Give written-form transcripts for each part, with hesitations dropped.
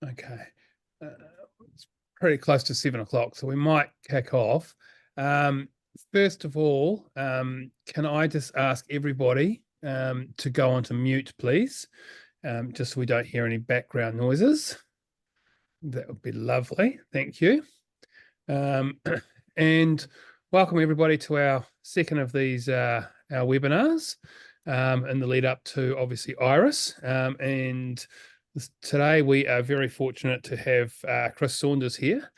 Okay. Uh, it's pretty close to 7 o'clock, so we might kick off. Um, First of all, can I just ask everybody to go onto mute, please, just so we don't hear any background noises? That would be lovely. Thank you. Um, and welcome everybody to our second of these our webinars in the lead up to obviously Iris. And today we are very fortunate to have Chris Saunders here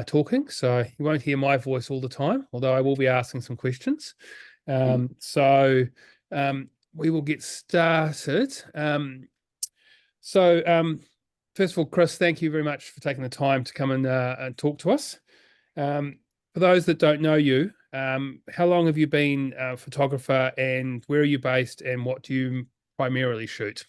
talking. So you won't hear my voice all the time, although I will be asking some questions. So we will get started. First of all, Chris, thank you very much for taking the time to come and talk to us. For those that don't know you, how long have you been a photographer, and where are you based, and what do you primarily shoot?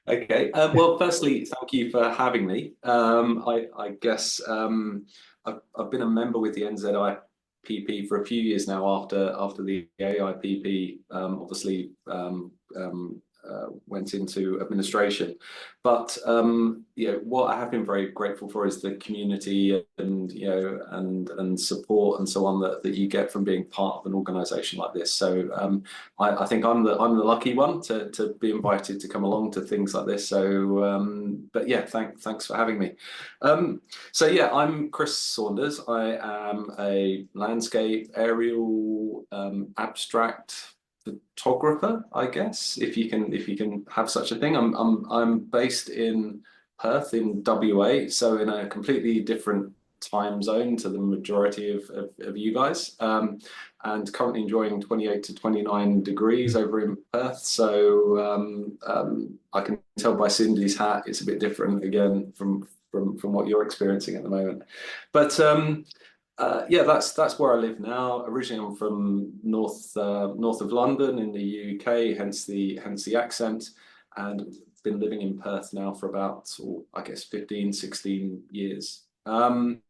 Okay. Well, firstly, thank you for having me. I guess I've been a member with the NZIPP for a few years now after the AIPP obviously went into administration. But what I have been very grateful for is the community and and support and so on that you get from being part of an organisation like this. So I think I'm the lucky one to be invited to come along to things like this. So but yeah, thanks for having me. So yeah, I'm Chris Saunders. I am a landscape, aerial, abstract photographer, I guess, if you can have such a thing. I'm based in Perth in WA, so in a completely different time zone to the majority of you guys. And currently enjoying 28 to 29 degrees over in Perth. So I can tell by Cindy's hat it's a bit different again from what you're experiencing at the moment. But yeah, that's where I live now. Originally, I'm from north of London in the UK, hence the accent, and been living in Perth now for about, I guess, 15, 16 years. How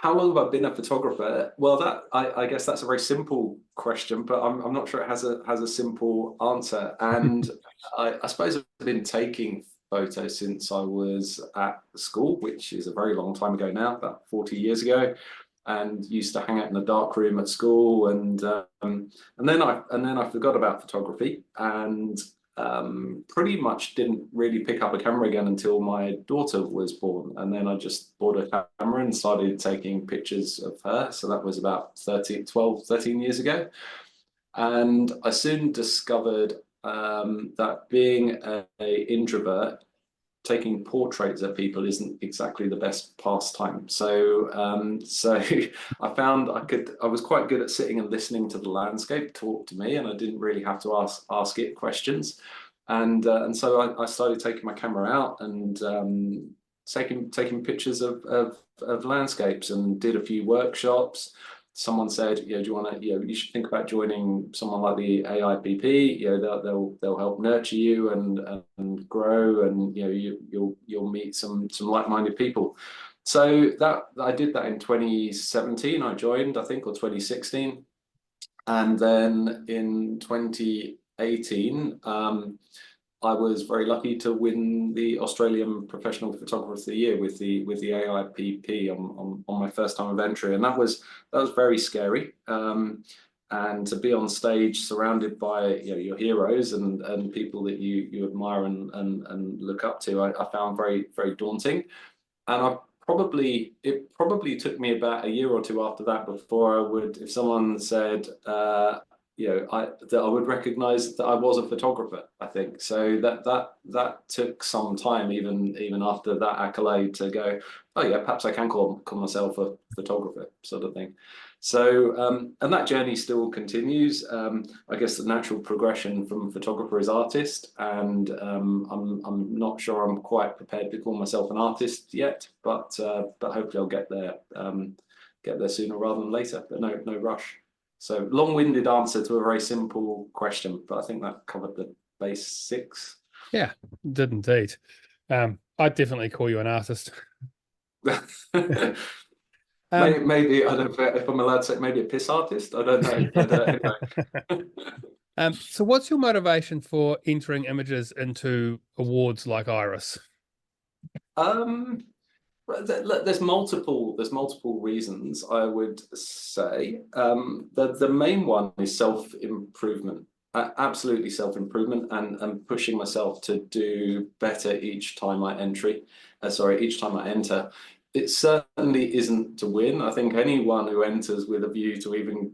long have I been a photographer? Well, I guess that's a very simple question, but I'm not sure it has a simple answer. And I suppose I've been taking photos since I was at school, which is a very long time ago now, about 40 years ago, and used to hang out in the dark room at school, and then I forgot about photography, and pretty much didn't really pick up a camera again until my daughter was born. And then I just bought a camera and started taking pictures of her. So that was about 13 years ago. And I soon discovered that being a introvert, taking portraits of people isn't exactly the best pastime. So I found I was quite good at sitting and listening to the landscape talk to me, and I didn't really have to ask it questions. And so I started taking my camera out and taking pictures of landscapes, and did a few workshops. Someone said, do you want to, you should think about joining someone like the AIPP. They'll help nurture you and grow, and you'll meet some like-minded people. So that I did that in 2017. I joined, I think, or 2016, and then in 2018, I was very lucky to win the Australian Professional Photographer of the Year with the AIPP on my first time of entry, and that was very scary. And to be on stage surrounded by your heroes and people that you admire and look up to, I found very, very daunting. And it probably took me about a year or two after that before I would, if someone said, that I would recognize that I was a photographer, I think. So that took some time, even after that accolade, to go, oh yeah, perhaps I can call myself a photographer, sort of thing. So and that journey still continues. I guess the natural progression from photographer is artist, and I'm not sure I'm quite prepared to call myself an artist yet, but hopefully I'll get there sooner rather than later. But no rush. So long-winded answer to a very simple question, but I think that covered the basics. Yeah, did indeed. I'd definitely call you an artist. Maybe I don't know if I'm allowed to say maybe a piss artist. I don't know, but anyway. So what's your motivation for entering images into awards like Iris? Um, there's multiple reasons, I would say. The main one is self-improvement. Absolutely self-improvement, and pushing myself to do better each time I each time I enter. It certainly isn't to win. I think anyone who enters with a view to even,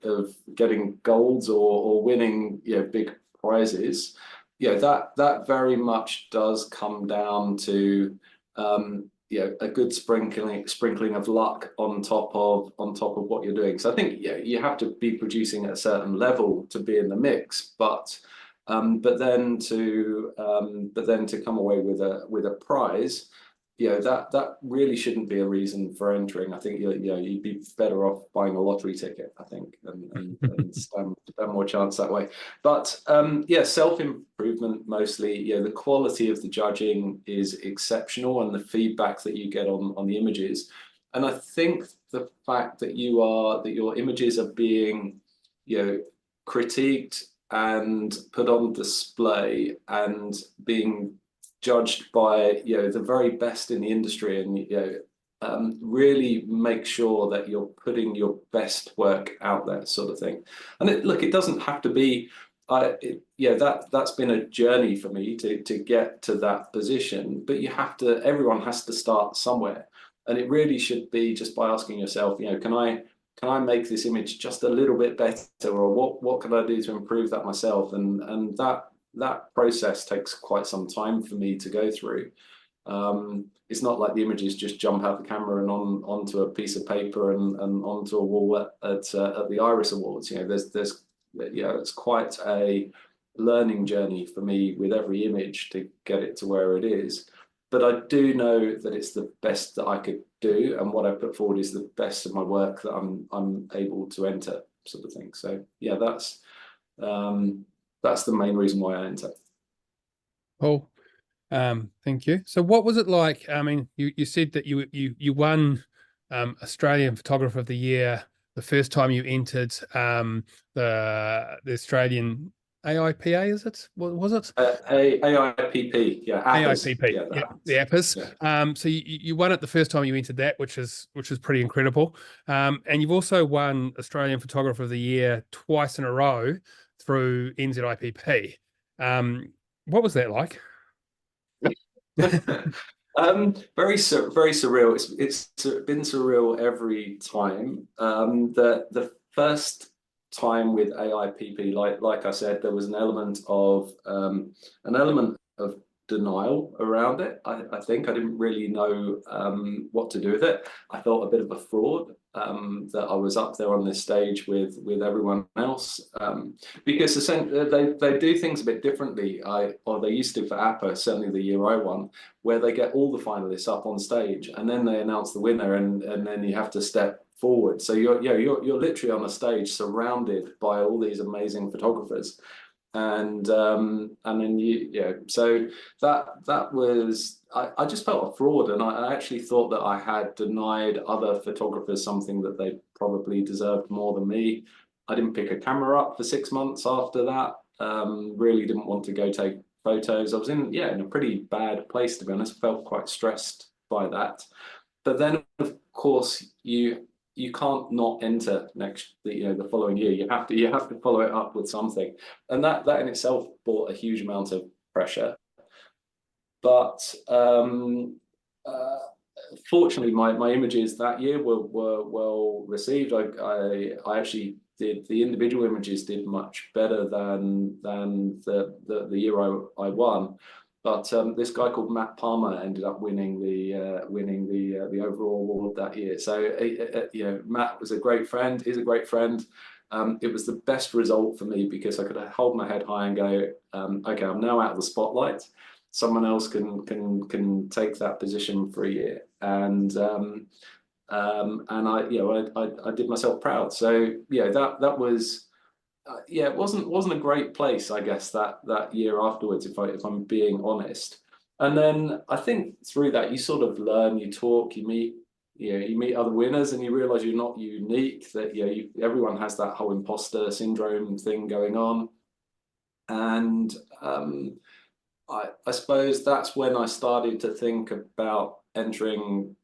of getting golds or winning, big prizes, that very much does come down to a good sprinkling of luck on top of what you're doing. So I think you have to be producing at a certain level to be in the mix, but then to come away with a prize, that really shouldn't be a reason for entering. I think you'd be better off buying a lottery ticket, I think, and stand more chance that way. But self-improvement mostly. The quality of the judging is exceptional, and the feedback that you get on the images. And I think the fact that your images are being, critiqued and put on display and being judged by the very best in the industry, and really make sure that you're putting your best work out there, sort of thing. And it doesn't have to be. That's been a journey for me to get to that position. But everyone has to start somewhere, and it really should be just by asking yourself, can I make this image just a little bit better, or what can I do to improve that myself? And that process takes quite some time for me to go through. It's not like the images just jump out the camera and onto a piece of paper and onto a wall at the Iris Awards. It's quite a learning journey for me with every image to get it to where it is. But I do know that it's the best that I could do, and what I put forward is the best of my work that I'm able to enter, sort of thing. So that's the main reason why I enter. Cool. Thank you. So what was it like? I mean, you said that you won Australian Photographer of the Year the first time you entered the Australian AIPA, is it? What was it? AIPP, AIPP, yeah, the APAS. yeah. So you won it the first time you entered that, which is pretty incredible. And you've also won Australian Photographer of the Year twice in a row through NZIPP. What was that like? Very surreal. It's been surreal every time. The first time with AIPP, like I said, there was an element of denial around it. I think I didn't really know what to do with it. I felt a bit of a fraud, that I was up there on this stage with everyone else, because they do things a bit differently. Or they used to for APA, certainly the year I won, where they get all the finalists up on stage and then they announce the winner, and then you have to step forward. So you're literally on a stage surrounded by all these amazing photographers. And then so that was, I just felt a fraud, and I actually thought that I had denied other photographers something that they probably deserved more than me. I didn't pick a camera up for 6 months after that. Really didn't want to go take photos. I was in a pretty bad place, to be honest. Felt quite stressed by that. But then, of course, you can't not enter the following year. You have to follow it up with something, and that in itself brought a huge amount of pressure. But fortunately, my images that year were well received. I actually did, the individual images did much better than the year I won. But this guy called Matt Palmer ended up winning the overall award that year. So Matt was a great friend. He's a great friend. It was the best result for me because I could hold my head high and go, okay, I'm now out of the spotlight. Someone else can take that position for a year, and I did myself proud. So that was. It wasn't a great place, I guess, that year afterwards, if I'm being honest. And then I think through that you sort of learn, you talk, you meet you meet other winners and you realize you're not unique, that everyone has that whole imposter syndrome thing going on. And I suppose that's when I started to think about entering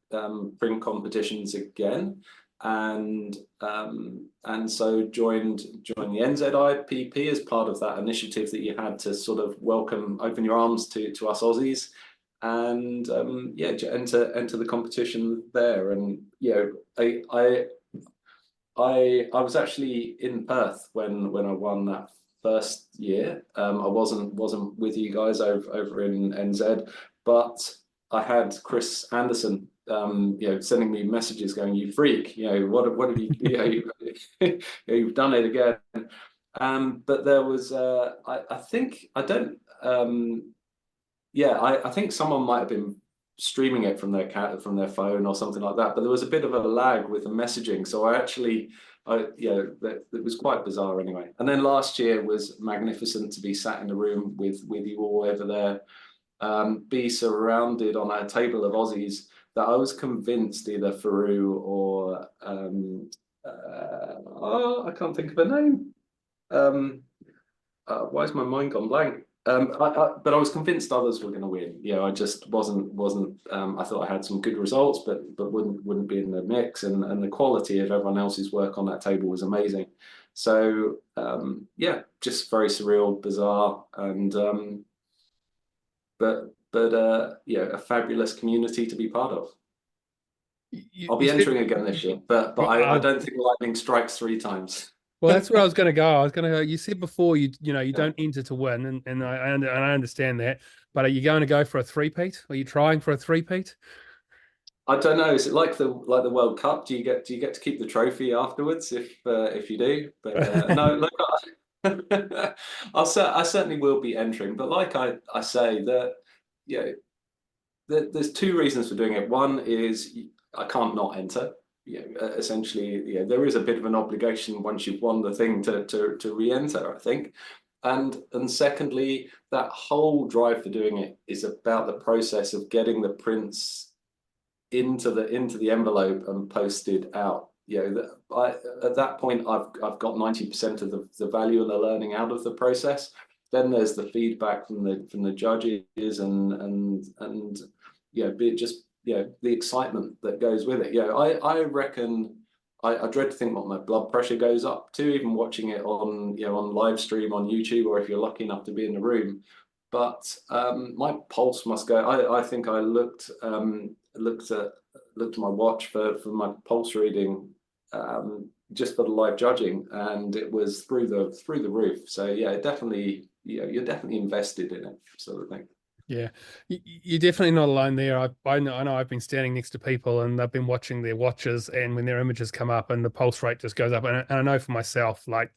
print competitions again, and so joined the NZIPP as part of that initiative that you had to sort of open your arms to us Aussies, and enter the competition there. And I was actually in Perth when I won that first year. I wasn't with you guys over in NZ, but I had Chris Anderson sending me messages going, "You freak, what have you you've done it again." But there was I think I don't I think someone might have been streaming it from their phone or something like that, but there was a bit of a lag with the messaging, so it was quite bizarre anyway. And then last year was magnificent to be sat in a room with you all over there, be surrounded on a table of Aussies that I was convinced either Faru or I can't think of a name. Why has my mind gone blank? But I was convinced others were going to win. I just wasn't. I thought I had some good results, but wouldn't be in the mix. And the quality of everyone else's work on that table was amazing. So just very surreal, bizarre, and a fabulous community to be part of. I'll be entering again this year, but I don't think lightning strikes 3 times. Well, that's where I was going to go. I was going to go. You said before you don't enter to win, and I understand that. But are you going to go for a three-peat? Are you trying for a three-peat? I don't know. Is it like the World Cup? Do you get to keep the trophy afterwards if you do? But no, look, I certainly will be entering. But like I say, that there's 2 reasons for doing it. One is I can't not enter. Essentially, there is a bit of an obligation once you've won the thing to re-enter, I think. And secondly, that whole drive for doing it is about the process of getting the prints into the envelope and posted out. At that point, I've got 90% of the value and the learning out of the process. Then there's the feedback from the judges and the excitement that goes with it. I reckon I dread to think what my blood pressure goes up to, even watching it on live stream on YouTube, or if you're lucky enough to be in the room. But my pulse must go. I think I looked at my watch for my pulse reading just for the live judging, and it was through the roof. So yeah, definitely, you're definitely invested in it, sort of thing. Yeah, you're definitely not alone there. I know I've been standing next to people and they've been watching their watches, and when their images come up and the pulse rate just goes up, and I know for myself, and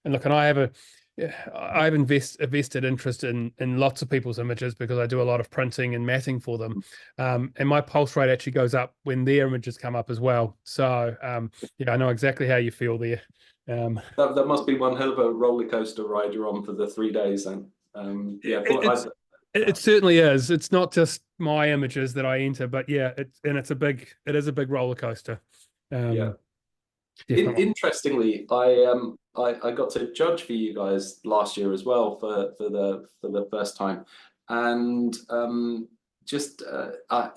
look, and I have a vested interest in lots of people's images because I do a lot of printing and matting for them, and my pulse rate actually goes up when their images come up as well. So I know exactly how you feel there. That must be one hell of a roller coaster ride you're on for the 3 days then. It certainly is. It's not just my images that I enter, but it is a big roller coaster. Interestingly, I got to judge for you guys last year as well for the first time, and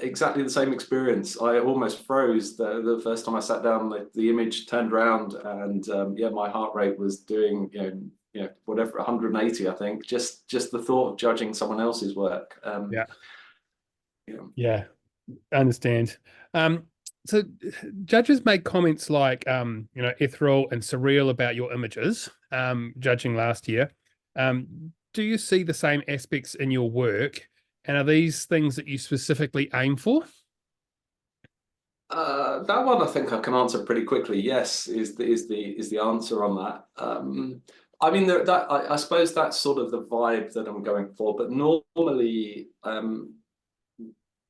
exactly the same experience. I almost froze the first time I sat down. The image turned around, and my heart rate was doing whatever, 180, I think. Just the thought of judging someone else's work. I understand. So judges make comments like ethereal and surreal about your images, judging last year. Do you see the same aspects in your work, and are these things that you specifically aim for? That one I think I can answer pretty quickly. Yes, is the answer on that. I mean, I suppose that's sort of the vibe that I'm going for. But normally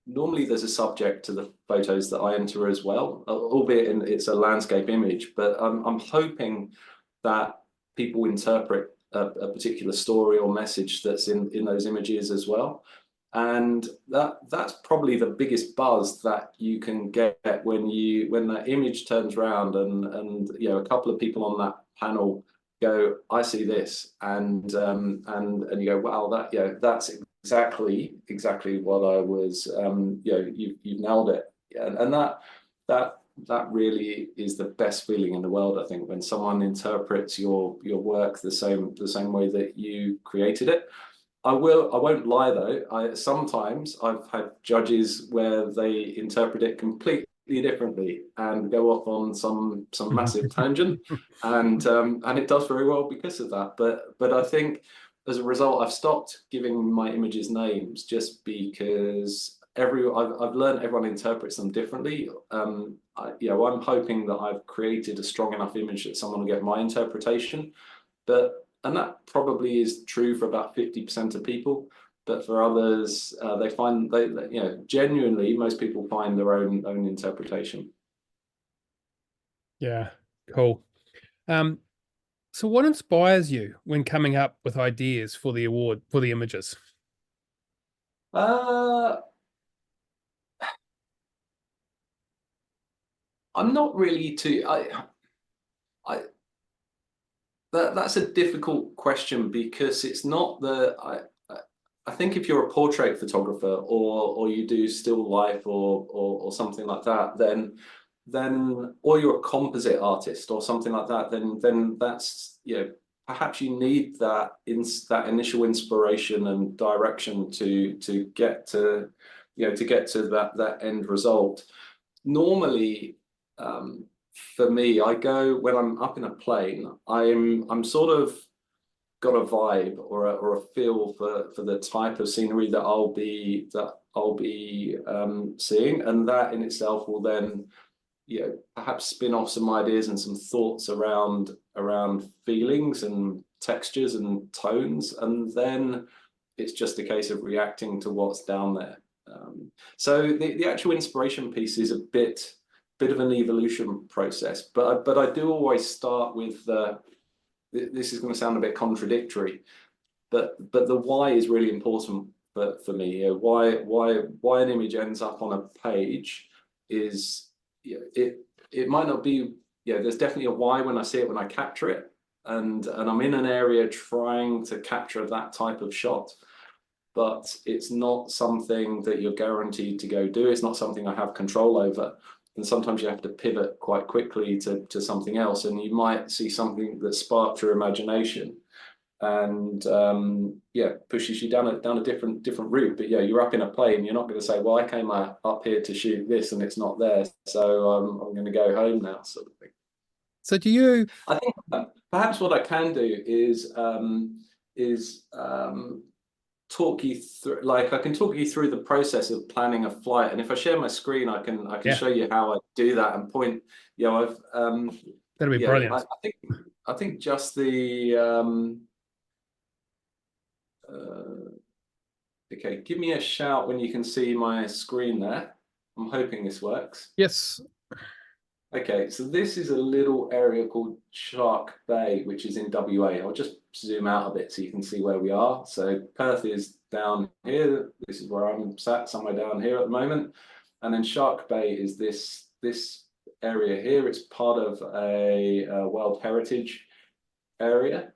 there's a subject to the photos that I enter as well, albeit it's a landscape image. But I'm hoping that people interpret a particular story or message that's in those images as well. And that's probably the biggest buzz that you can get when that image turns around and a couple of people on that panel go, I see this, and you go, wow, that's exactly what I was, you've nailed it. And that really is the best feeling in the world, I think, when someone interprets your work the same way that you created it. I won't lie though, sometimes I've had judges where they interpret it completely differently and go off on some massive tangent, and it does very well because of that. But I think as a result, I've stopped giving my images names, just because I've learned everyone interprets them differently. I'm hoping that I've created a strong enough image that someone will get my interpretation, and that probably is true for about 50% of people. But for others, they find genuinely, most people find their own interpretation. Yeah, cool. So what inspires you when coming up with ideas for the award, for the images? I'm not really too. That's a difficult question, because it's not I think if you're a portrait photographer or you do still life or something like that, then or you're a composite artist or something like that, then that's, perhaps you need that initial inspiration and direction to get to that end result. Normally, for me, I go, when I'm up in a plane, I'm sort of got a vibe or a feel for the type of scenery that I'll be seeing, and that in itself will then perhaps spin off some ideas and some thoughts around feelings and textures and tones, and then it's just a case of reacting to what's down there. So the actual inspiration piece is a bit of an evolution process, but I do always start with this is going to sound a bit contradictory, but the why is really important for me. Why an image ends up on a page is, it might not be, there's definitely a why when I see it, when I capture it, and I'm in an area trying to capture that type of shot, but it's not something that you're guaranteed to go do. It's not something I have control over. And sometimes you have to pivot quite quickly to something else, and you might see something that sparks your imagination and pushes you down a different route. But you're up in a plane, you're not going to say, well, I came up here to shoot this and it's not there, so I'm going to go home now, sort of thing. So do you? I think perhaps what I can do is talk you through, I can talk you through the process of planning a flight, and if I share my screen, I can show you how I do that and point. I've That'll be brilliant. I think just the okay, give me a shout when you can see my screen there. I'm hoping this works. Yes. Okay, so this is a little area called Shark Bay, which is in WA. I'll just zoom out a bit so you can see where we are. So Perth is down here. This is where I'm sat, somewhere down here at the moment. And then Shark Bay is this area here. It's part of a World Heritage area.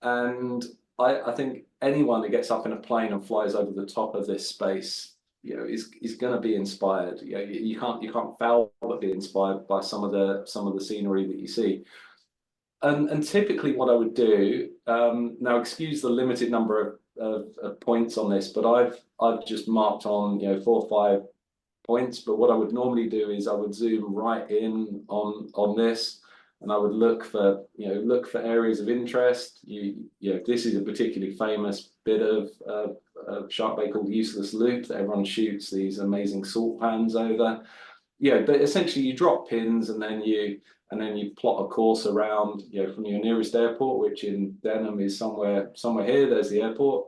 And I think anyone that gets up in a plane and flies over the top of this space, is going to be inspired. You can't fail but be inspired by some of the scenery that you see. And typically what I would do, now excuse the limited number of points on this, but I've just marked on 4 or 5 points. But what I would normally do is I would zoom right in on this, and I would look for areas of interest. This is a particularly famous bit of Shark Bay called Useless Loop that everyone shoots these amazing salt pans over. But essentially you drop pins and then you plot a course around from your nearest airport, which in Denham is somewhere here. There's the airport,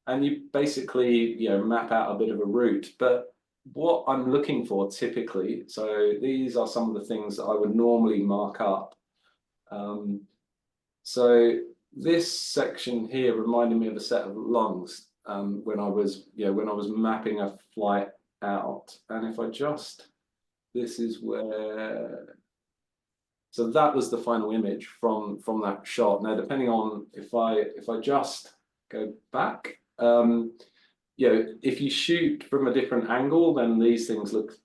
and you basically map out a bit of a route. But what I'm looking for typically, so these are some of the things that I would normally mark up. So this section here reminded me of a set of lungs. when I was mapping a flight out. And if I just, this is where, so that was the final image from that shot. Now, depending on if I just go back, if you shoot from a different angle, then these things look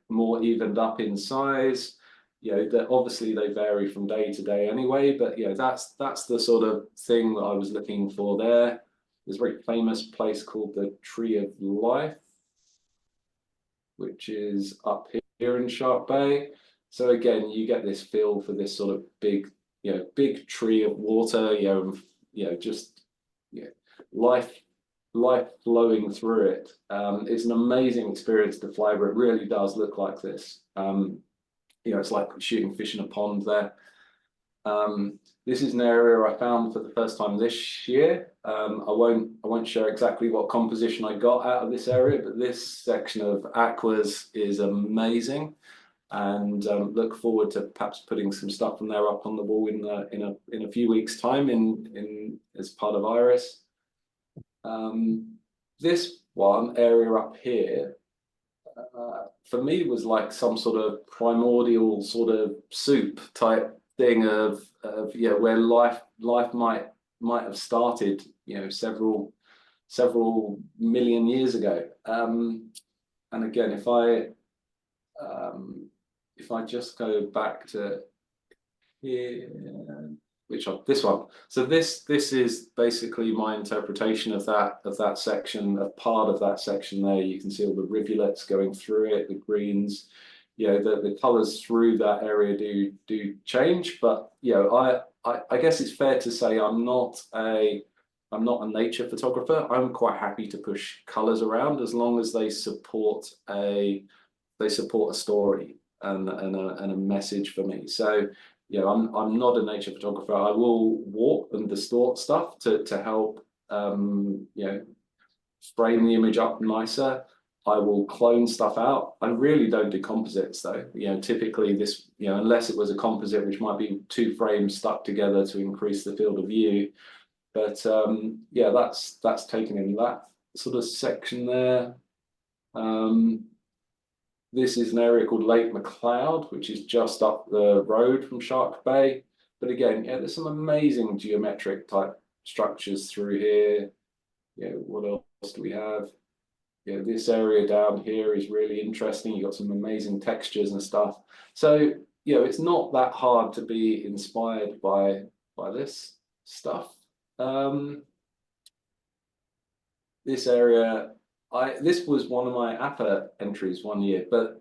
more evened up in size. That obviously they vary from day to day anyway, but that's the sort of thing that I was looking for there. There's a very famous place called the Tree of Life, which is up here in Shark Bay. So again, you get this feel for this sort of big tree of water, life flowing through it. It's an amazing experience to fly, but it really does look like this. It's like shooting fish in a pond there. This is an area I found for the first time this year. I won't share exactly what composition I got out of this area, but this section of aquas is amazing, and look forward to perhaps putting some stuff from there up on the wall in a few weeks' time in as part of Iris. This one area up here, for me, was like some sort of primordial sort of soup type thing of where life might have started several million years ago. And again, if I just go back to here, this one. So this is basically my interpretation of that section, a part of that section there. You can see all the rivulets going through it, the greens. The colors through that area do change, but I guess it's fair to say I'm not a nature photographer. I'm quite happy to push colors around as long as they support a story and a message for me. So I'm not a nature photographer. I will warp and distort stuff to help frame the image up nicer. I will clone stuff out. I really don't do composites though. Typically this, unless it was a composite, which might be two frames stuck together to increase the field of view. But that's taken in that sort of section there. This is an area called Lake McLeod, which is just up the road from Shark Bay. But again, there's some amazing geometric type structures through here. What else do we have? This area down here is really interesting. You've got some amazing textures and stuff. So, it's not that hard to be inspired by this stuff. This area, this was one of my APA entries one year, but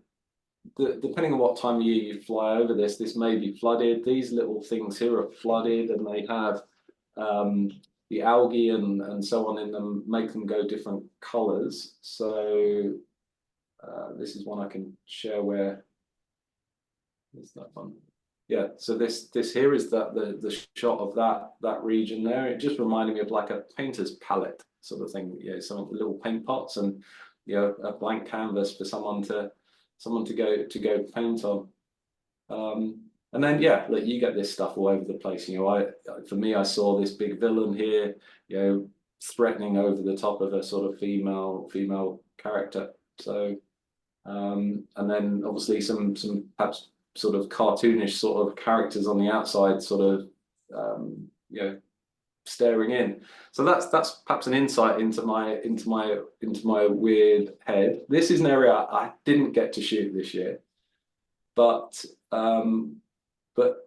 depending on what time of year you fly over this may be flooded. These little things here are flooded, and they have the algae and so on in them, make them go different colors. So this is one I can share where is that one. So this here is the shot of that region there. It just reminded me of like a painter's palette sort of thing. Some little paint pots and a blank canvas for someone to go paint on. And then like you get this stuff all over the place. For me, I saw this big villain here, threatening over the top of a sort of female character. So and then obviously some perhaps sort of cartoonish sort of characters on the outside, sort of staring in. So that's perhaps an insight into my weird head. This is an area I didn't get to shoot this year, but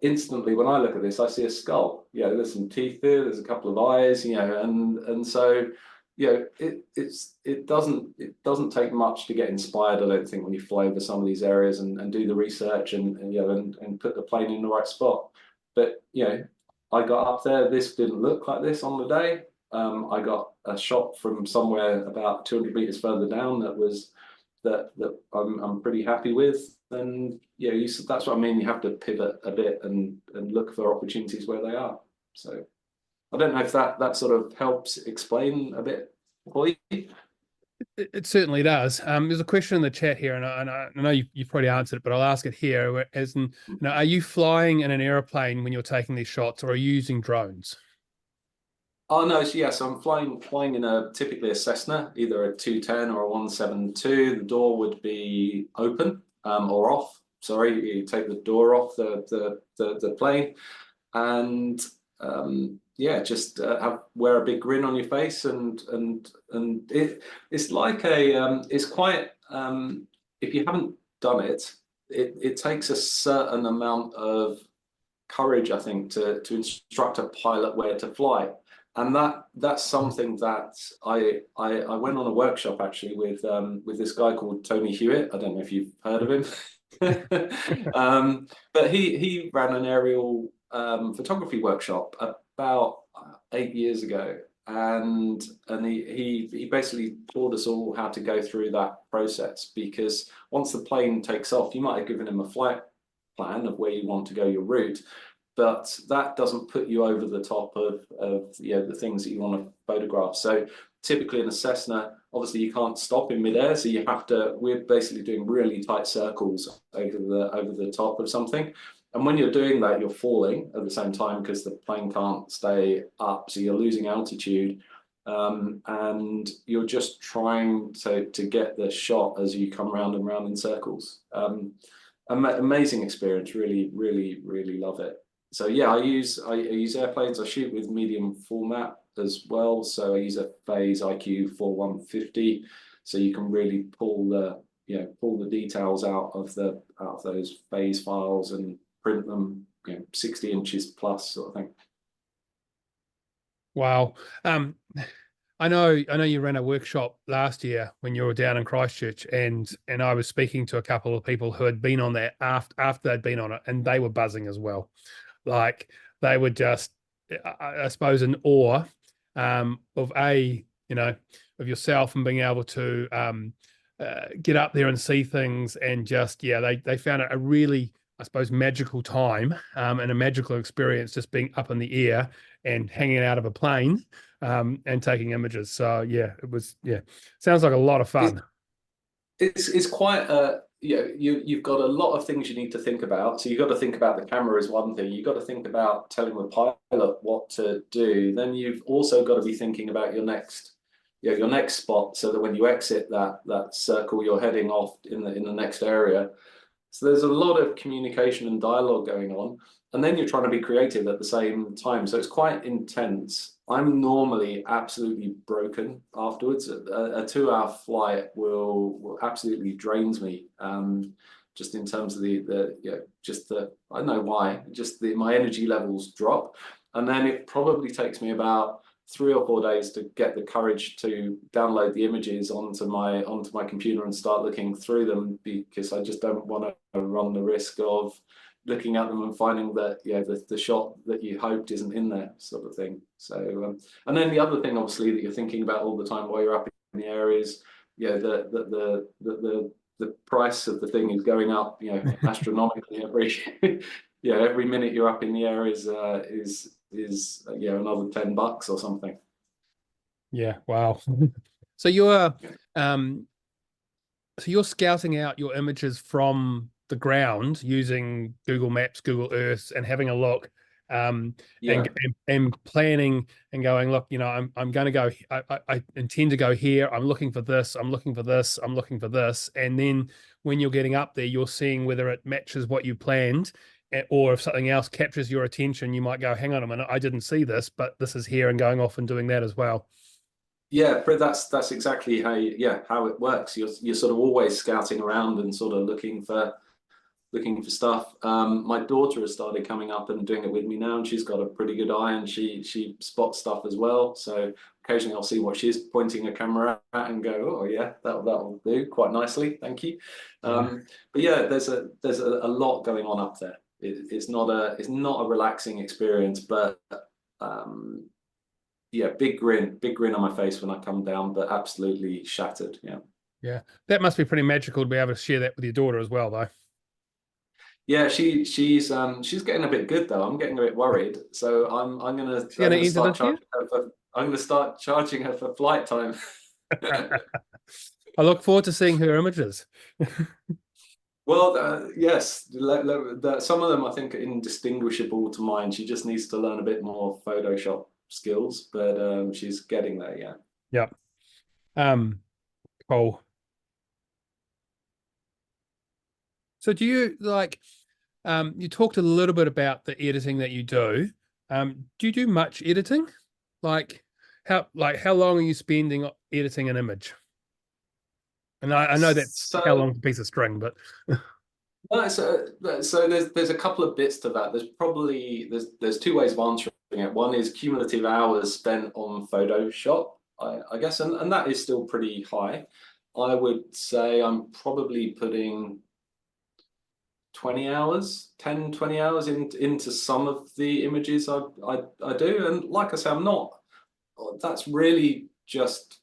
instantly when I look at this, I see a skull. There's some teeth there. There's a couple of eyes. And so it doesn't take much to get inspired, I don't think, when you fly over some of these areas and do the research and put the plane in the right spot. But I got up there. This didn't look like this on the day. I got a shot from somewhere about 200 meters further down that I'm pretty happy with. And that's what I mean. You have to pivot a bit and look for opportunities where they are. So I don't know if that sort of helps explain a bit for you. It certainly does. There's a question in the chat here, and I know you've probably answered it, but I'll ask it here. Are you flying in an airplane when you're taking these shots, or are you using drones? Oh no, so yes, I'm flying in typically a Cessna, either a 210 or a 172. The door would be open or off. Sorry, you take the door off the plane, and yeah, just wear a big grin on your face, and it's like it's quite if you haven't done it, it takes a certain amount of courage, I think, to instruct a pilot where to fly. And that's something that I went on a workshop actually with this guy called Tony Hewitt. I don't know if you've heard of him. But he ran an aerial photography workshop about 8 years ago, and he basically taught us all how to go through that process, because once the plane takes off, you might have given him a flight plan of where you want to go, your route, but that doesn't put you over the top of the things that you want to photograph. So typically in a Cessna, obviously you can't stop in midair, so you have to. We're basically doing really tight circles over the top of something, and when you're doing that, you're falling at the same time because the plane can't stay up, so you're losing altitude, and you're just trying to get the shot as you come round and round in circles. Amazing experience. Really, really, really love it. So yeah, I use airplanes. I shoot with medium format as well. So I use a Phase IQ 4150, so you can really pull the details out of those phase files and print them 60 inches plus sort of thing. Wow. I know you ran a workshop last year when you were down in Christchurch, and I was speaking to a couple of people who had been on that after they'd been on it, and they were buzzing as well. Like they were just, I suppose, in awe of yourself and being able to get up there and see things, and just they found it a really, I suppose, magical time and a magical experience, just being up in the air and hanging out of a plane and taking images. So sounds like a lot of fun. It's quite you've got a lot of things you need to think about. So you've got to think about the camera is one thing. You've got to think about telling the pilot what to do. Then you've also got to be thinking about your next spot, so that when you exit that circle, you're heading off in the next area. So there's a lot of communication and dialogue going on, and then you're trying to be creative at the same time. So it's quite intense. I'm normally absolutely broken afterwards. A 2-hour flight will absolutely drains me. Just in terms of I don't know why, my energy levels drop, and then it probably takes me about 3 or 4 days to get the courage to download the images onto my computer and start looking through them, because I just don't want to run the risk of looking at them and finding that the shot that you hoped isn't in there, sort of thing. So and then the other thing, obviously, that you're thinking about all the time while you're up in the air is the price of the thing is going up astronomically every minute you're up in the air is another $10 or something. Yeah, wow. So you're scouting out your images from the ground using Google Maps, Google Earth, and having a look, and planning and going, look, I'm going to go. I intend to go here. I'm looking for this. I'm looking for this. I'm looking for this. And then when you're getting up there, you're seeing whether it matches what you planned, or if something else captures your attention, you might go, hang on a minute, I didn't see this, but this is here, and going off and doing that as well. Yeah, but that's exactly how it works. You're sort of always scouting around and sort of looking for stuff. My daughter has started coming up and doing it with me now, and she's got a pretty good eye, and she spots stuff as well. So occasionally I'll see what she's pointing a camera at and go, oh yeah, that'll do quite nicely, thank you. But yeah, there's a lot going on up there. It's not a relaxing experience, but big grin on my face when I come down, but absolutely shattered. Yeah, that must be pretty magical to be able to share that with your daughter as well, though. Yeah, she's getting a bit good though. I'm getting a bit worried, so I'm gonna start charging her for flight time. I look forward to seeing her images. Well, yes, some of them I think are indistinguishable to mine. She just needs to learn a bit more Photoshop skills, but she's getting there. Yeah. Yeah. Cool. So do you like, you talked a little bit about the editing that you do. Do you do much editing? Like how long are you spending editing an image? And I know that's how So long's a piece of string, but no, so there's a couple of bits to that. There's two ways of answering it. One is cumulative hours spent on Photoshop, I guess, and that is still pretty high. I would say I'm probably putting 20 hours, 10, 20 hours into some of the images I do. And like I say, that's really just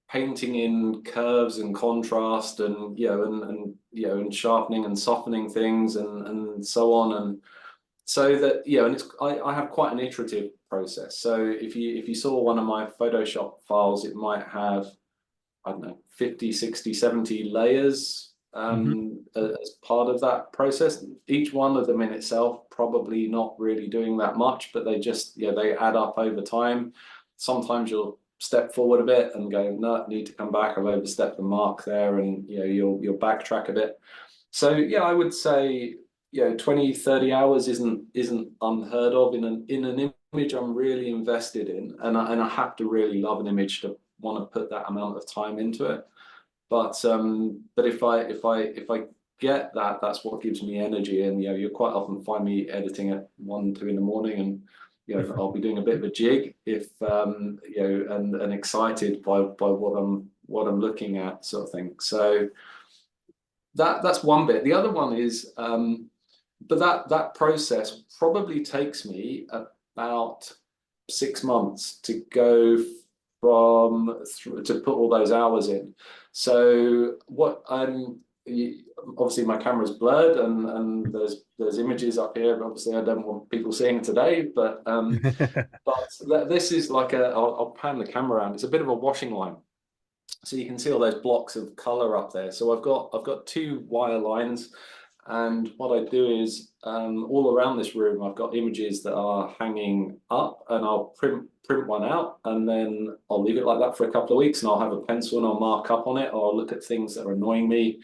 painting in curves and contrast and and sharpening and softening things and so on, and so that and I have quite an iterative process. So if you saw one of my Photoshop files, it might have, I don't know, 50, 60, 70 layers as part of that process. Each one of them in itself probably not really doing that much, but they add up over time. Sometimes you'll step forward a bit and go, no, need to come back, I've overstepped the mark there, and you'll backtrack a bit. So yeah, I would say 20, 30 hours isn't unheard of in an image I'm really invested in, and I have to really love an image to want to put that amount of time into it. But if I get that, that's what gives me energy. And you quite often find me editing at 1, 2 in the morning, and I'll be doing a bit of a jig if and excited by what I'm looking at, sort of thing. So that's one bit. The other one is but that process probably takes me about 6 months to go to put all those hours in. So what obviously my camera's blurred and there's images up here, but obviously I don't want people seeing today, but this is like I'll pan the camera around. It's a bit of a washing line, so you can see all those blocks of color up there. So I've got 2 wire lines, and what I do is all around this room I've got images that are hanging up, and I'll print one out, and then I'll leave it like that for a couple of weeks, and I'll have a pencil and I'll mark up on it, or I'll look at things that are annoying me,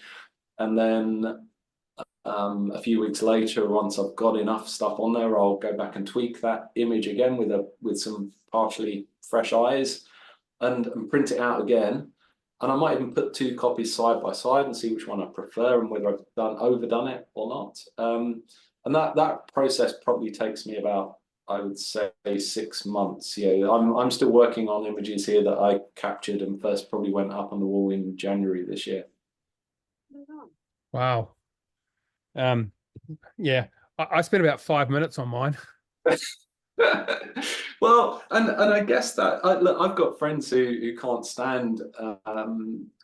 and then a few weeks later, once I've got enough stuff on there, I'll go back and tweak that image again with some partially fresh eyes, and print it out again. And I might even put 2 copies side by side and see which one I prefer and whether I've overdone it or not. And that process probably takes me about, I would say, 6 months. I'm still working on images here that I captured and first probably went up on the wall in January this year. Wow. Yeah, I spent about 5 minutes on mine. Well, and I guess that look, I've got friends who can't stand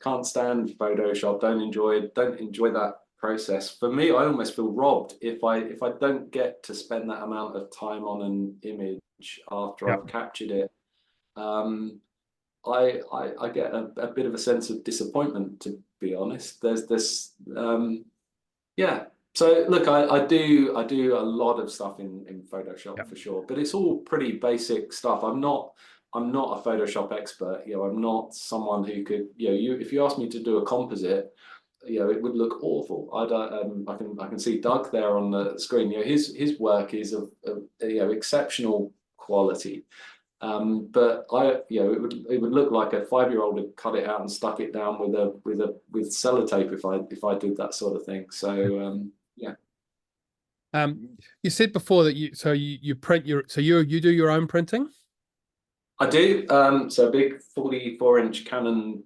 Photoshop, don't enjoy that process. For me, I almost feel robbed if I don't get to spend that amount of time on an image after I've captured it. I get a bit of a sense of disappointment, to be honest. There's this yeah. So look, I do a lot of stuff in Photoshop for sure, but it's all pretty basic stuff. I'm not a Photoshop expert. I'm not someone who could, if you ask me to do a composite, it would look awful. I can see Doug there on the screen. His work is of exceptional quality. But it would look like a 5-year-old had cut it out and stuck it down with sellotape if I did that sort of thing. So yeah. You said before that you print you do your own printing? I do. So a big 44-inch Canon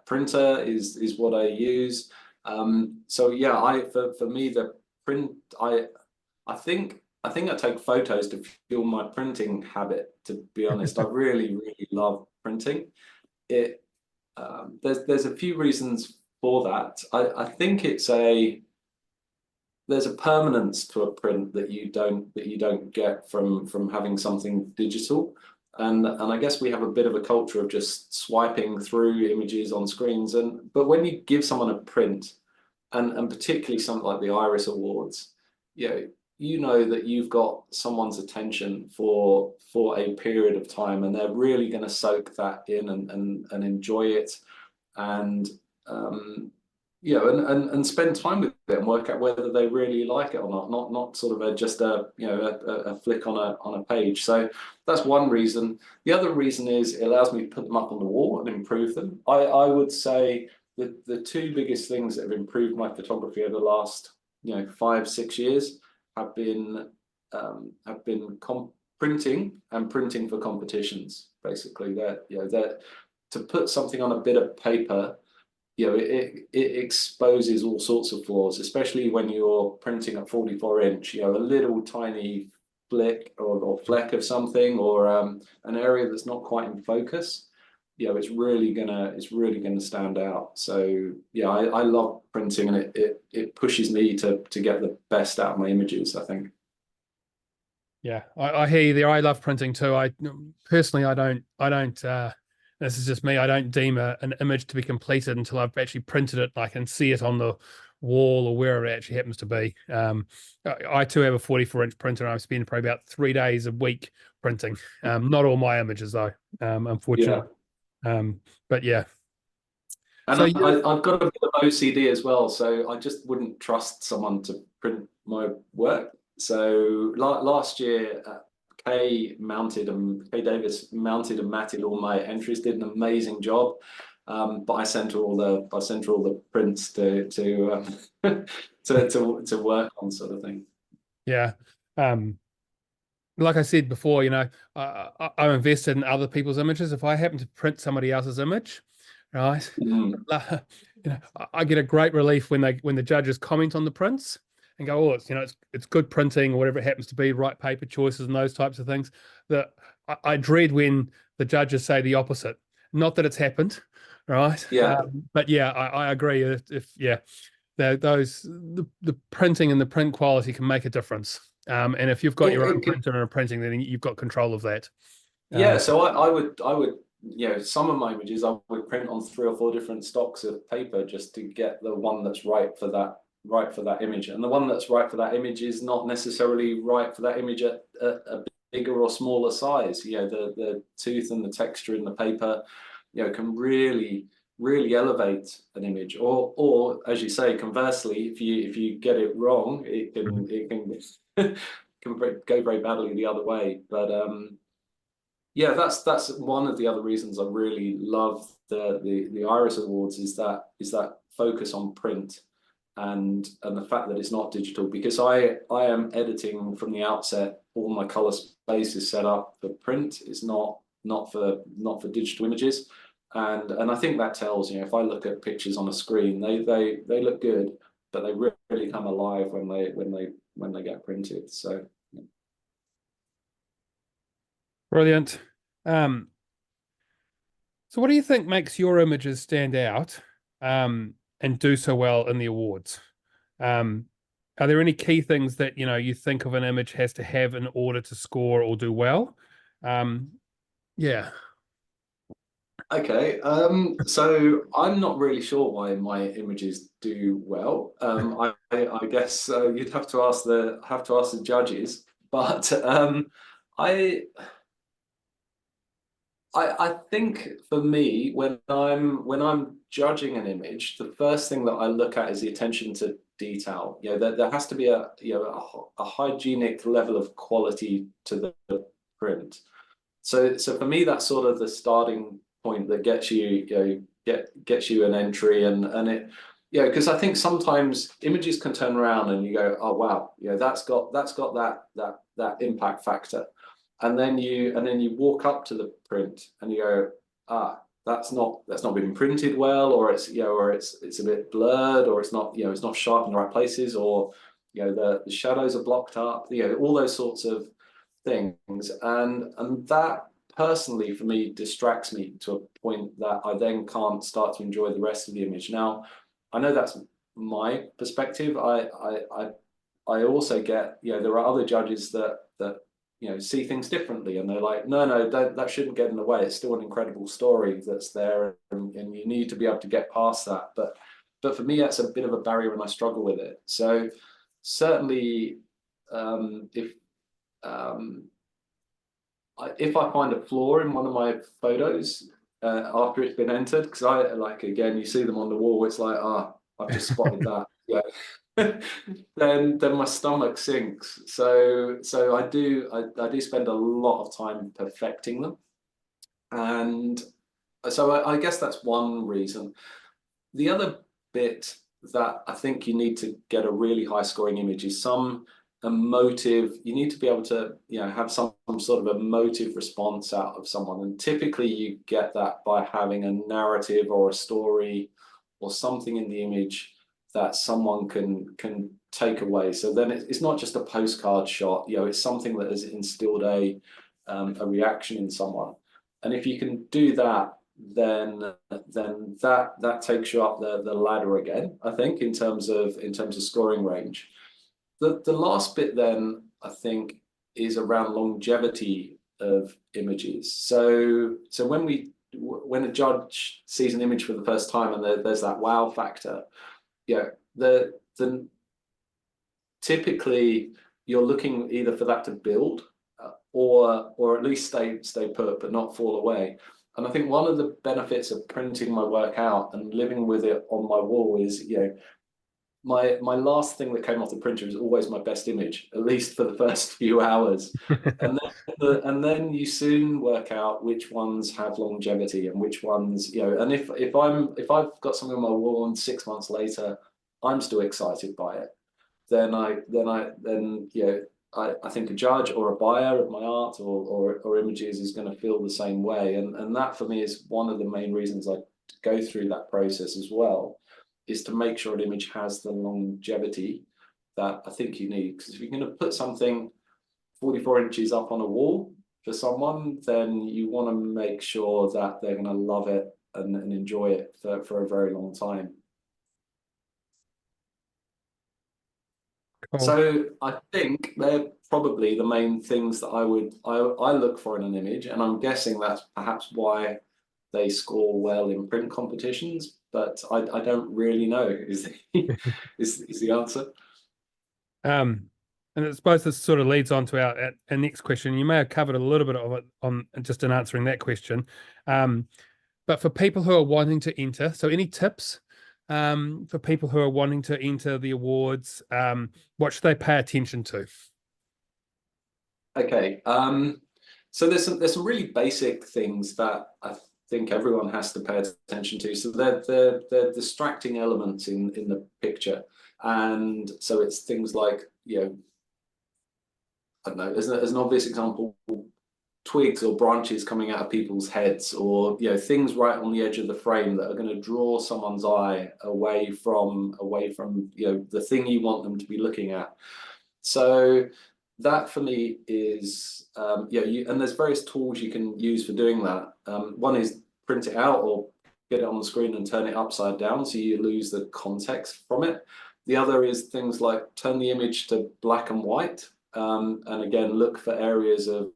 printer is what I use. So yeah, for me the print I think I take photos to fuel my printing habit, to be honest. I really, really love printing. There's a few reasons for that. I think there's a permanence to a print that you don't get from having something digital. And I guess we have a bit of a culture of just swiping through images on screens. But when you give someone a print, and particularly something like the Iris Awards, you know that you've got someone's attention for a period of time, and they're really going to soak that in and enjoy it, and you know, and spend time with it and work out whether they really like it or not sort of just a, you know, a flick on a page. So that's one reason. The other reason is it allows me to put them up on the wall and improve them. I would say that the two biggest things that have improved my photography over the last, you know, 5-6 years have been printing and printing for competitions. Basically, that, you know, that to put something on a bit of paper, you know, it exposes all sorts of flaws, especially when you're printing at 44-inch. You know, a little tiny flick or fleck of something, or an area that's not quite in focus, you know, it's really gonna stand out. So yeah, I love printing, and it pushes me to get the best out of my images, I think. Yeah, I hear you there. I love printing too. I personally, I don't. This is just me. I don't deem an image to be completed until I've actually printed it. I can see it on the wall or wherever it actually happens to be. I too have a 44-inch printer, and I spend probably about 3 days a week printing. Not all my images though, unfortunately. Yeah. But yeah. And So yeah, I've got a bit of OCD as well, so I just wouldn't trust someone to print my work. So last year, Kay Davis mounted and matted all my entries, did an amazing job. But I sent her all the prints to to work on, sort of thing. yeah. Like I said before, you know, I'm invested in other people's images. If I happen to print somebody else's image, right, Mm. you know, I get a great relief when the judges comment on the prints and go, oh, it's, you know, it's good printing or whatever it happens to be, right paper choices and those types of things. That I dread when the judges say the opposite. Not that it's happened, right? Yeah. But yeah, I agree. If yeah, the printing and the print quality can make a difference. And if you've got It, your own it can, printer and a printing, then you've got control of that. yeah, Um, so I would, you know, some of my images I would print on 3 or 4 different stocks of paper just to get the one that's right for that image. And the one that's right for that image is not necessarily right for that image at a bigger or smaller size. You know, the tooth and the texture in the paper, you know, can really elevate an image. Or as you say, conversely, if you get it wrong, it can can go very badly the other way. But yeah, that's one of the other reasons I really love the Iris Awards, is that focus on print and the fact that it's not digital, because I am editing from the outset. All my color space is set up for print. It's not for digital images, and I think that tells, you know, if I look at pictures on a screen, they look good, but they really come alive when they get printed. So Brilliant. Um, so what do you think makes your images stand out and do so well in the awards? Um, are there any key things that, you know, you think of an image has to have in order to score or do well? Yeah. okay, so I'm not really sure why my images do well. I guess you'd have to ask the judges, but I I think for me, when I'm judging an image, the first thing that I look at is the attention to detail. You know, there has to be a hygienic level of quality to the print. So for me, that's sort of the starting point that gets gets you an entry, and it, yeah, because I think sometimes images can turn around and you go, oh wow, that's got that impact factor, and then you walk up to the print and you go, that's not been printed well, or it's a bit blurred, or it's not sharp in the right places, or the shadows are blocked up, all those sorts of things, and that personally for me distracts me to a point that I then can't start to enjoy the rest of the image. Now, I know that's my perspective. I also get, there are other judges that see things differently, and they're like, no, that shouldn't get in the way. It's still an incredible story that's there, and you need to be able to get past that. But for me, that's a bit of a barrier, and I struggle with it. So certainly if I find a flaw in one of my photos after it's been entered, because again, you see them on the wall, it's like, I've just spotted that. Yeah. then my stomach sinks. So I do spend a lot of time perfecting them, and so I guess that's one reason. The other bit that I think you need to get a really high scoring image is some emotive. You need to be able to, have some sort of emotive response out of someone, and typically you get that by having a narrative or a story or something in the image that someone can take away. So then it's not just a postcard shot. It's something that has instilled a reaction in someone, and if you can do that, then that takes you up the ladder again, I think, in terms of scoring range. The last bit then, I think, is around longevity of images. So when a judge sees an image for the first time and there's that wow factor, the typically you're looking either for that to build or at least stay put but not fall away. And I think one of the benefits of printing my work out and living with it on my wall is, my last thing that came off the printer is always my best image, at least for the first few hours. and then you soon work out which ones have longevity and which ones, and if I've got something on my wall and 6 months later I'm still excited by it, then I think a judge or a buyer of my art or images is going to feel the same way. And that for me is one of the main reasons I go through that process as well, is to make sure an image has the longevity that I think you need. Because if you're going to put something 44 inches up on a wall for someone, then you want to make sure that they're going to love it and enjoy it for a very long time. Cool. So I think they're probably the main things that I look for in an image, and I'm guessing that's perhaps why they score well in print competitions, but I don't really know is the answer. And I suppose this sort of leads on to our next question. You may have covered a little bit of it on just in answering that question. But for people who are wanting to enter, so any tips for people who are wanting to enter the awards, what should they pay attention to? Okay, so there's some really basic things that I think everyone has to pay attention to. So they're distracting elements in the picture, and so it's things like, I don't know, as an obvious example, twigs or branches coming out of people's heads, or things right on the edge of the frame that are going to draw someone's eye away from the thing you want them to be looking at. So that for me is and there's various tools you can use for doing that. One is print it out or get it on the screen and turn it upside down so you lose the context from it. The other is things like turn the image to black and white, and again look for areas of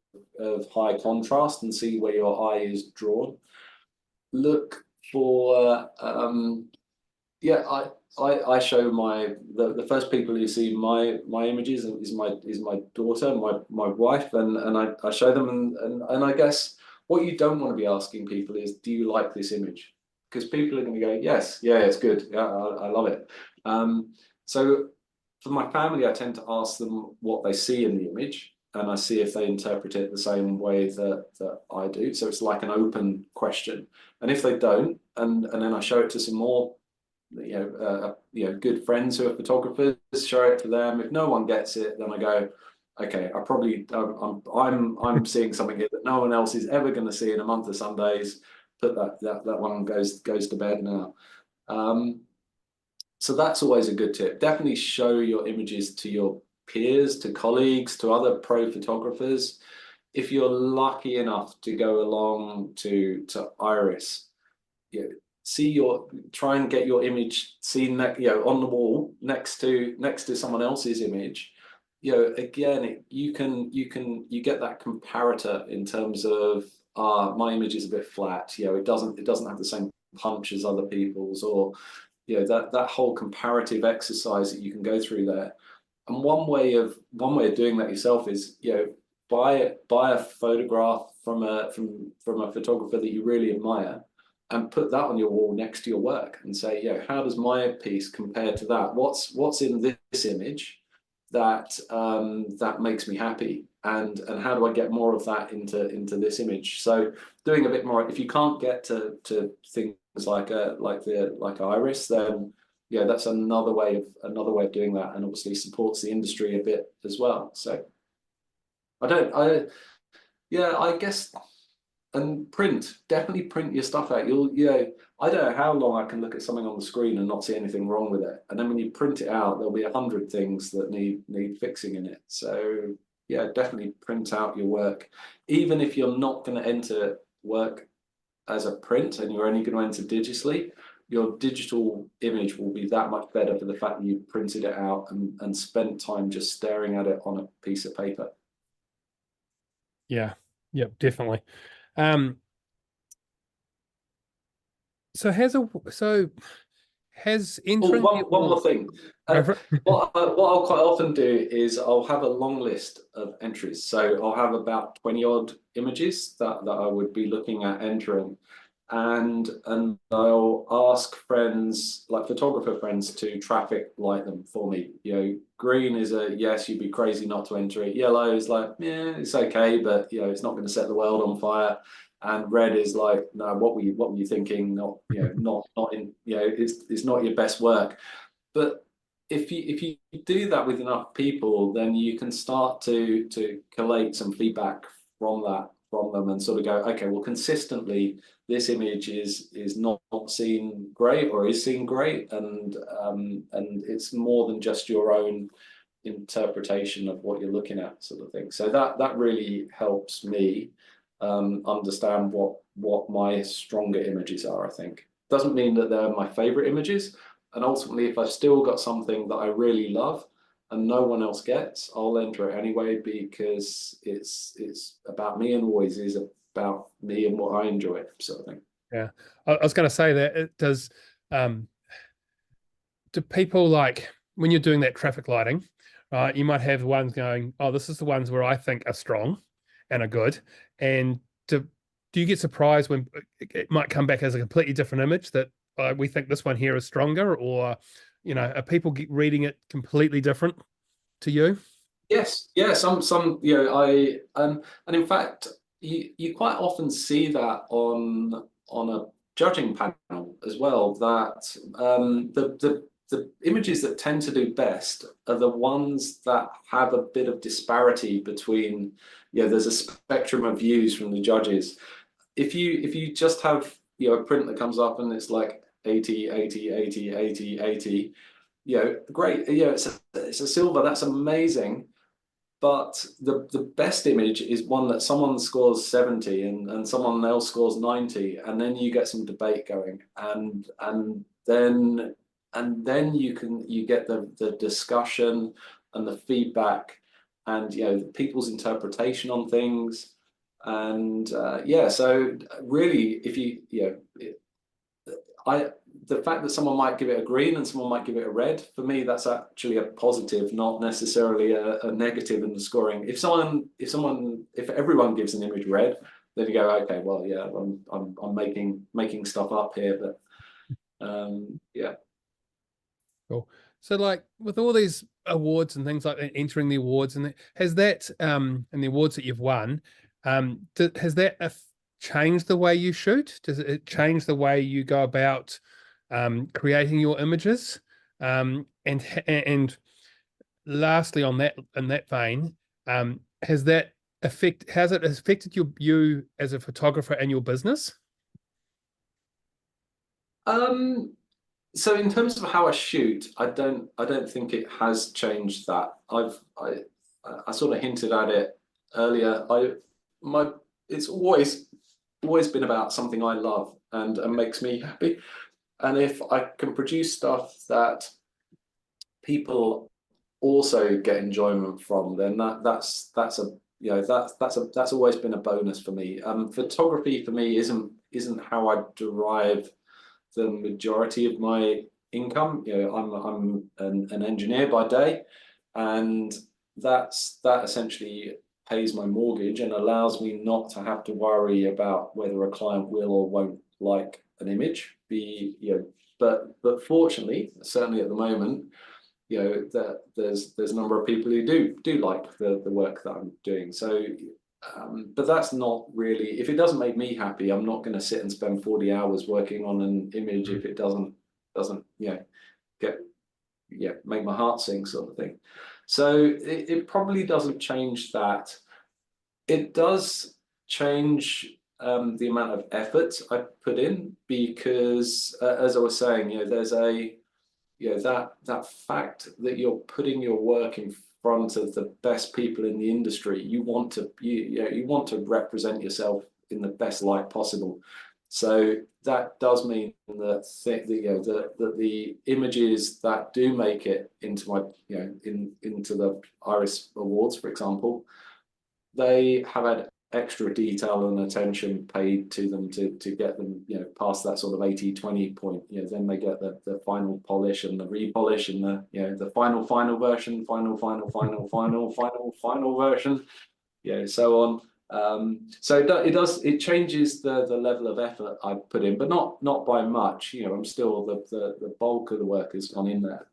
high contrast and see where your eye is drawn. Look for I show the first people who see my images is my daughter, my wife, and I show them, and I guess what you don't want to be asking people is, do you like this image? Because people are going to go, yes, yeah, it's good, yeah, I love it. So for my family, I tend to ask them what they see in the image, and I see if they interpret it the same way that I do. So it's like an open question, and if they don't, and then I show it to some more good friends who are photographers, show it to them. If no one gets it, then I go, okay, I'm seeing something here that no one else is ever going to see in a month of Sundays. Put that one goes to bed now. So that's always a good tip. Definitely show your images to your peers, to colleagues, to other pro photographers. If you're lucky enough to go along to Iris, try and get your image seen on the wall next to someone else's image. Again, you get that comparator in terms of my image is a bit flat. It doesn't have the same punch as other people's, or that whole comparative exercise that you can go through there. And one way of doing that yourself is, buy a photograph from a photographer that you really admire, and put that on your wall next to your work, and say, how does my piece compare to that? What's in this image that that makes me happy, and how do I get more of that into this image? So doing a bit more. If you can't get to things like iris, then that's another way of doing that, and obviously supports the industry a bit as well. So I guess, and definitely print your stuff out. I don't know how long I can look at something on the screen and not see anything wrong with it, and then when you print it out, there'll be 100 things that need fixing in it. So definitely print out your work, even if you're not going to enter work as a print and you're only going to enter digitally. Your digital image will be that much better for the fact that you printed it out and spent time just staring at it on a piece of paper. Yeah, definitely. So has entering one more thing. What I'll quite often do is I'll have a long list of entries. So I'll have about 20 odd images that I would be looking at entering, and I'll ask friends, like photographer friends, to traffic light them for me. Green is a yes, you'd be crazy not to enter it. Yellow is like, yeah, it's okay, but it's not going to set the world on fire. And red is like, no, what were you thinking? Not, not in, it's not your best work. But if you do that with enough people, then you can start to collate some feedback from them, and sort of go, okay, well, consistently this image is not seen great, or is seen great, and it's more than just your own interpretation of what you're looking at, sort of thing. So that really helps me understand what my stronger images are. I think doesn't mean that they're my favorite images, and ultimately if I've still got something that I really love and no one else gets, I'll enter it anyway, because it's about me, and always is about me and what I enjoy, sort of thing. Yeah, I was going to say that it does. Do people, like when you're doing that traffic lighting, right? You might have ones going, oh, this is the ones where I think are strong and are good, and do you get surprised when it might come back as a completely different image that we think this one here is stronger, or are people reading it completely different to you? Yes, yeah, some I and in fact you quite often see that on a judging panel as well, that the images that tend to do best are the ones that have a bit of disparity between, there's a spectrum of views from the judges. If you just have a print that comes up and it's like 80 80 80 80 80, great, it's a silver, that's amazing. But the best image is one that someone scores 70 and someone else scores 90, and then you get some debate going, and then you get the discussion and the feedback, and people's interpretation on things. And so really, if the fact that someone might give it a green and someone might give it a red, for me, that's actually a positive, not necessarily a negative in the scoring. If everyone gives an image red, then you go, okay, well, yeah, I'm making stuff up here, but yeah. Cool. So, like with all these awards and things like that, entering the awards, and has that and the awards that you've won, has that changed the way you shoot? Does it change the way you go about creating your images? And lastly, on that, in that vein, has it affected you as a photographer and your business? So in terms of how I shoot, I don't think it has changed that. I sort of hinted at it earlier. It's always been about something I love and makes me happy. And if I can produce stuff that people also get enjoyment from, then that's always been a bonus for me. Photography for me isn't how I derive the majority of my income. I'm an engineer by day, and that essentially pays my mortgage and allows me not to have to worry about whether a client will or won't like an image. But fortunately, certainly at the moment, that there's a number of people who do like the work that I'm doing. So, but that's not really, if it doesn't make me happy, I'm not going to sit and spend 40 hours working on an image if it doesn't make my heart sing, sort of thing. So it probably doesn't change that. It does change the amount of effort I put in, because as I was saying, there's that fact that you're putting your work in front of the best people in the industry. You want to represent yourself in the best light possible. So that does mean that the images that do make it into my into the Iris Awards, for example, they have had extra detail and attention paid to them to get them past that sort of 80-20 point. Then they get the final polish and the repolish and the final version, final version, so on. So it changes the level of effort I put in, but not by much. I'm still the bulk of the work has gone in there.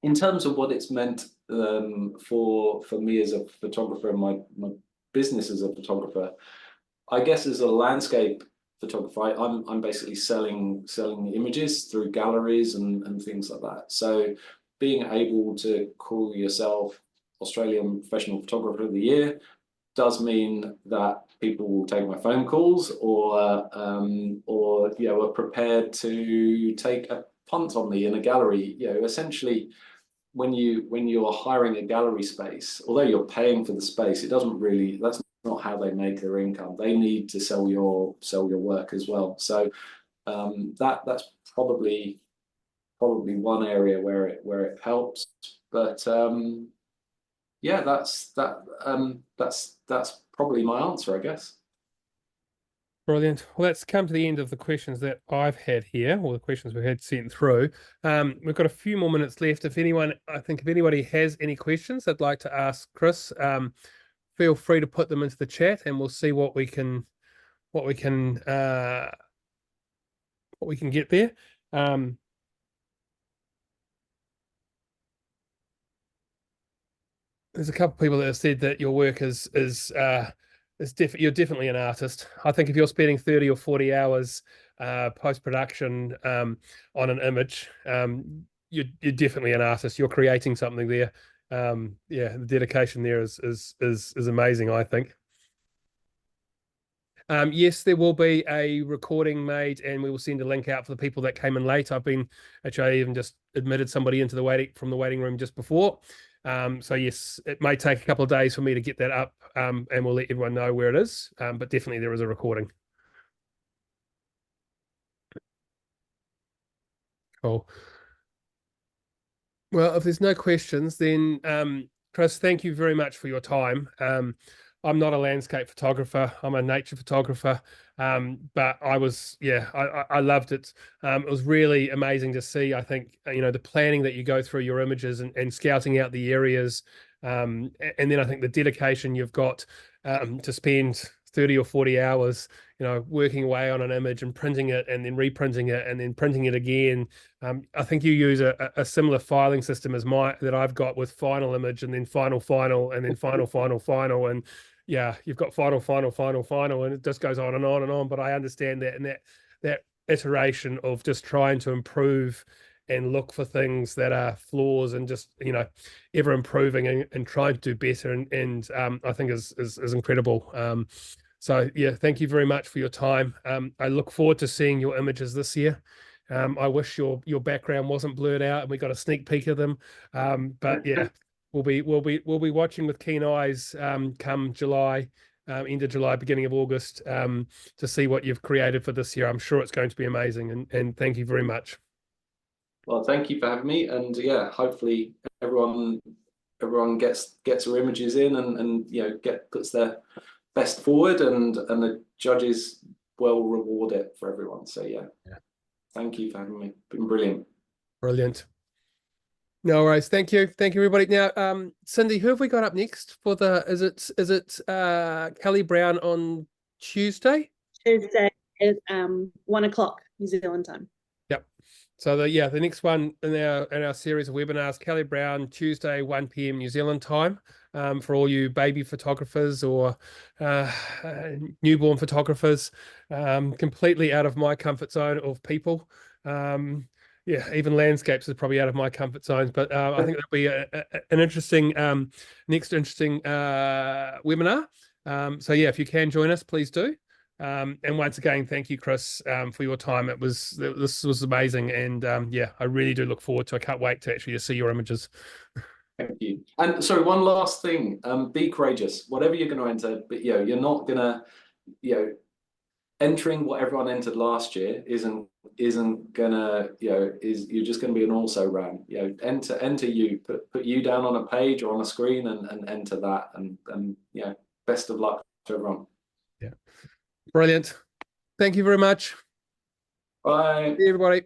In terms of what it's meant for me as a photographer and my business as a photographer, I guess as a landscape photographer, I'm basically selling images through galleries and things like that. So being able to call yourself Australian Professional Photographer of the Year does mean that people will take my phone calls or are prepared to take a punt on me in a gallery. Essentially, when you're hiring a gallery space, although you're paying for the space, that's not how they make their income. They need to sell your work as well. So that's probably one area where it helps. But that's probably my answer, I guess. Brilliant. Well, let's come to the end of the questions that I've had here, or the questions we had sent through. We've got a few more minutes left. If anybody has any questions they'd like to ask Chris, feel free to put them into the chat, and we'll see what we can get there. There's a couple of people that have said that your work you're definitely an artist. I think if you're spending 30 or 40 hours post-production on an image, you're definitely an artist. You're creating something there. The dedication there is amazing, I think. Yes, there will be a recording made, and we will send a link out for the people that came in late. I even just admitted somebody into from the waiting room just before. So yes, it may take a couple of days for me to get that up, and we'll let everyone know where it is. But definitely there is a recording. Cool. Well, if there's no questions, then Chris, thank you very much for your time. I'm not a landscape photographer. I'm a nature photographer. But I loved it. It was really amazing to see, I think, the planning that you go through your images and scouting out the areas. And then I think the dedication you've got to spend 30 or 40 hours, working away on an image and printing it and then reprinting it and then printing it again. I think you use a similar filing system as that I've got, with final image and then final and then final. And yeah, you've got final, and it just goes on and on and on. But I understand that, and that iteration of just trying to improve and look for things that are flaws and just, ever improving and trying to do better. And I think is incredible. So yeah, thank you very much for your time. I look forward to seeing your images this year. I wish your background wasn't blurred out and we got a sneak peek of them. But yeah, we'll be watching with keen eyes come July, end of July, beginning of August, to see what you've created for this year. I'm sure it's going to be amazing. And thank you very much. Well, thank you for having me, and yeah, hopefully everyone gets their images in and puts their best forward, and the judges will reward it for everyone. So yeah. Thank you for having me. Been brilliant. Brilliant. No worries. Thank you. Thank you, everybody. Now, Cindy, who have we got up next for the, is it Kelly Brown on Tuesday? Tuesday at 1 o'clock New Zealand time. Yep. So the next one in our series of webinars, Kelly Brown, Tuesday, 1 p.m. New Zealand time, for all you baby photographers or newborn photographers, completely out of my comfort zone of people. Yeah, even landscapes is probably out of my comfort zones, but I think that'll be an interesting next interesting webinar. So yeah, if you can join us, please do. And once again, thank you, Chris, for your time. This was amazing, and yeah, I really do look forward to. I can't wait to actually see your images. Thank you. And sorry, one last thing. Be courageous. Whatever you're going to enter, but you're not going to, entering what everyone entered last year isn't gonna, you're just going to be an also ran. Enter you, put you down on a page or on a screen and enter that, and best of luck to everyone. Yeah, brilliant. Thank you very much. Bye, See you, everybody.